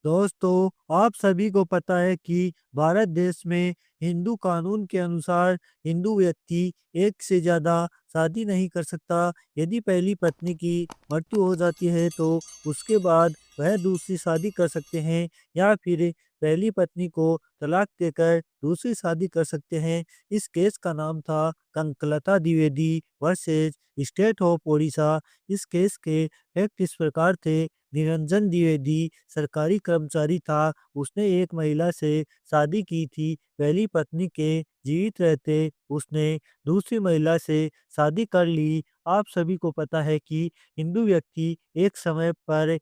दोस्तों, आप सभी को पता है कि भारत देश में हिंदू कानून के अनुसार हिंदू व्यक्ति एक से ज़्यादा शादी नहीं कर सकता। यदि पहली पत्नी की मृत्यु हो जाती है तो उसके बाद वह दूसरी शादी कर सकते हैं या फिर पहली पत्नी को तलाक देकर दूसरी शादी कर सकते हैं। इस केस का नाम था Kanaklata Dwivedi versus state of Odisha. इस केस के फैक्ट इस प्रकार थे। निरंजन द्विवेदी सरकारी कर्मचारी था। उसने एक महिला से शादी की थी। पहली पत्नी के जीवित रहते उसने दूसरी महिला से शादी कर ली। आप सभी को पता है कि हिंदू व्यक्ति एक समय पर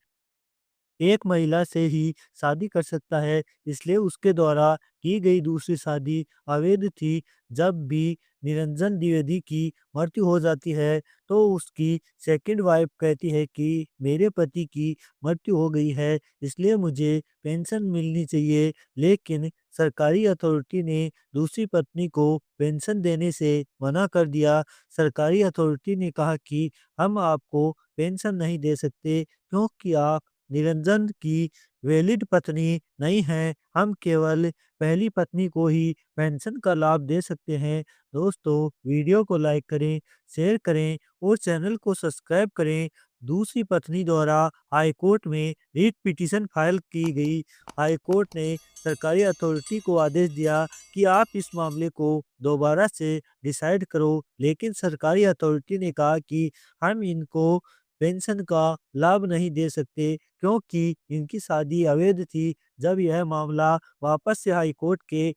एक महिला से ही शादी कर सकता है, इसलिए उसके द्वारा की गई दूसरी शादी अवैध थी। जब भी निरंजन द्विवेदी की मृत्यु हो जाती है, तो उसकी सेकंड वाइफ कहती है कि मेरे पति की मृत्यु हो गई है, इसलिए मुझे पेंशन मिलनी चाहिए। लेकिन सरकारी अथॉरिटी ने दूसरी पत्नी को पेंशन देने से मना कर दिया। सरकारी अथॉरिटी ने कहा कि हम आपको पेंशन नहीं दे सकते क्योंकि आप निरंजन की वैलिड पत्नी नहीं है। हम केवल पहली पत्नी को ही पेंशन का लाभ दे सकते हैं। दोस्तों, वीडियो को लाइक करें, शेयर करें और चैनल को सब्सक्राइब करें। दूसरी पत्नी द्वारा हाई कोर्ट में रिट पिटीशन फाइल की गई। हाई कोर्ट ने सरकारी अथॉरिटी को आदेश दिया कि आप इस मामले को दोबारा से डिसाइड करो, लेकिन सरकारी अथॉरिटी ने कहा कि हम इनको पेंशन का लाभ नहीं दे सकते क्योंकि इनकी शादी अवैध थी। जब यह मामला वापस से हाई कोर्ट के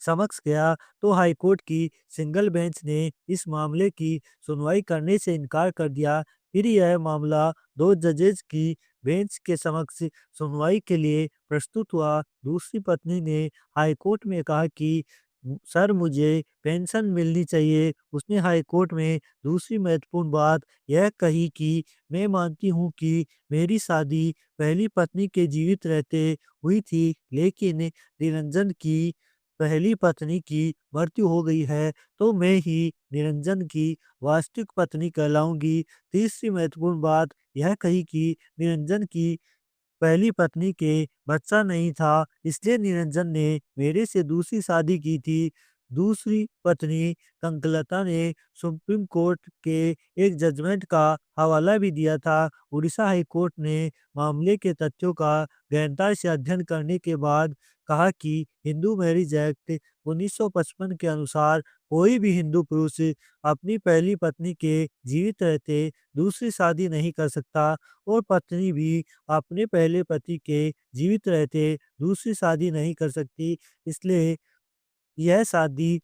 समक्ष गया, तो हाई कोर्ट की सिंगल बेंच ने इस मामले की सुनवाई करने से इनकार कर दिया। फिर यह मामला दो जजेज की बेंच के समक्ष सुनवाई के लिए प्रस्तुत हुआ। दूसरी पत्नी ने हाई कोर्ट में कहा कि सर, मुझे पेंशन मिलनी चाहिए। उसने हाई कोर्ट में दूसरी महत्वपूर्ण बात यह कही कि मैं मानती हूँ कि मेरी शादी पहली पत्नी के जीवित रहते हुई थी, लेकिन निरंजन की पहली पत्नी की मृत्यु हो गई है, तो मैं ही निरंजन की वास्तविक पत्नी कहलाऊंगी। तीसरी महत्वपूर्ण बात यह कही कि निरंजन की पहली पत्नी के बच्चा नहीं था, इसलिए निरंजन ने मेरे से दूसरी शादी की थी। दूसरी पत्नी कंकलता ने सुप्रीम कोर्ट के एक जजमेंट का हवाला भी दिया था। उड़ीसा हाई कोर्ट ने मामले के तथ्यों का गहनता से अध्ययन करने के बाद कहा कि हिंदू मैरिज एक्ट 1955 के अनुसार कोई भी हिंदू पुरुष अपनी पहली पत्नी के जीवित रहते दूसरी शादी नहीं कर सकता और पत्नी भी अपने पहले पति के जीवित रहते दूसरी शादी नहीं कर सकती। इसलिए यह शादी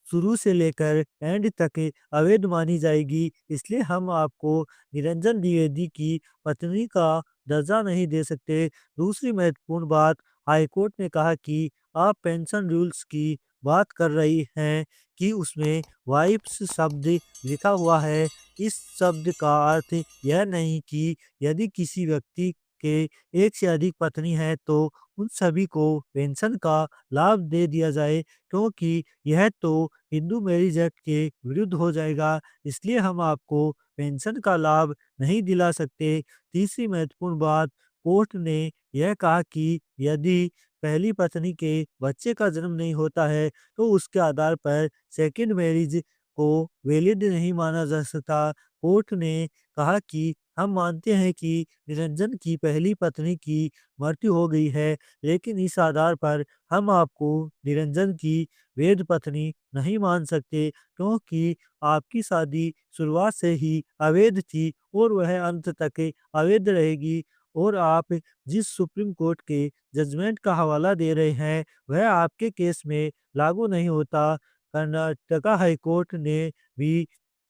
शुरू से लेकर एंड तक अवैध मानी जाएगी। इसलिए हम आपको निरंजन द्विवेदी की पत्नी का दर्जा नहीं दे सकते। दूसरी महत्वपूर्ण बात, हाईकोर्ट ने कहा कि आप पेंशन रूल्स की बात कर रही हैं कि उसमें वाइफ्स शब्द लिखा हुआ है। इस शब्द का अर्थ यह नहीं कि यदि किसी व्यक्ति के एक से अधिक पत्नी है तो उन सभी को पेंशन का लाभ दे दिया जाए, क्योंकि यह तो हिंदू मैरिज एक्ट के विरुद्ध हो जाएगा। इसलिए हम आपको पेंशन का लाभ नहीं दिला सकते। तीसरी महत्वपूर्ण बात, कोर्ट ने यह कहा कि यदि पहली पत्नी के बच्चे का जन्म नहीं होता है तो उसके आधार पर सेकंड मैरिज को वैलिड नहीं माना जा सकता। कोर्ट ने कहा कि हम मानते हैं कि निरंजन की पहली पत्नी की मृत्यु हो गई है, लेकिन इस आधार पर हम आपको निरंजन की वैध पत्नी नहीं मान सकते क्योंकि आपकी शादी शुरुआत से ही अवैध थी और वह अंत तक अवैध रहेगी। और आप जिस सुप्रीम कोर्ट के जजमेंट का हवाला दे रहे हैं वह आपके केस में लागू नहीं होता। कर्नाटका हाई कोर्ट ने भी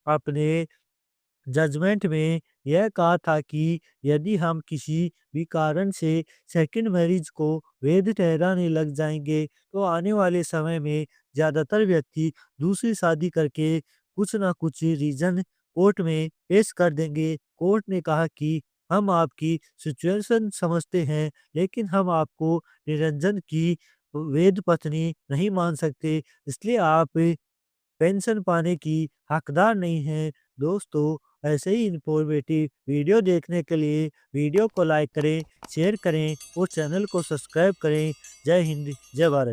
अपने जजमेंट में यह कहा था कि यदि हम किसी भी कारण से सेकंड मैरिज को वैध ठहराने लग जाएंगे तो आने वाले समय में ज़्यादातर व्यक्ति दूसरी शादी करके कुछ ना कुछ रीजन कोर्ट में पेश कर देंगे। कोर्ट ने कहा कि हम आपकी सिचुएशन समझते हैं, लेकिन हम आपको निरंजन की वैध पत्नी नहीं मान सकते, इसलिए आप पेंशन पाने की हकदार नहीं हैं। दोस्तों, ऐसे ही इन्फॉर्मेटिव वीडियो देखने के लिए वीडियो को लाइक करें, शेयर करें और चैनल को सब्सक्राइब करें। जय हिंद, जय भारत।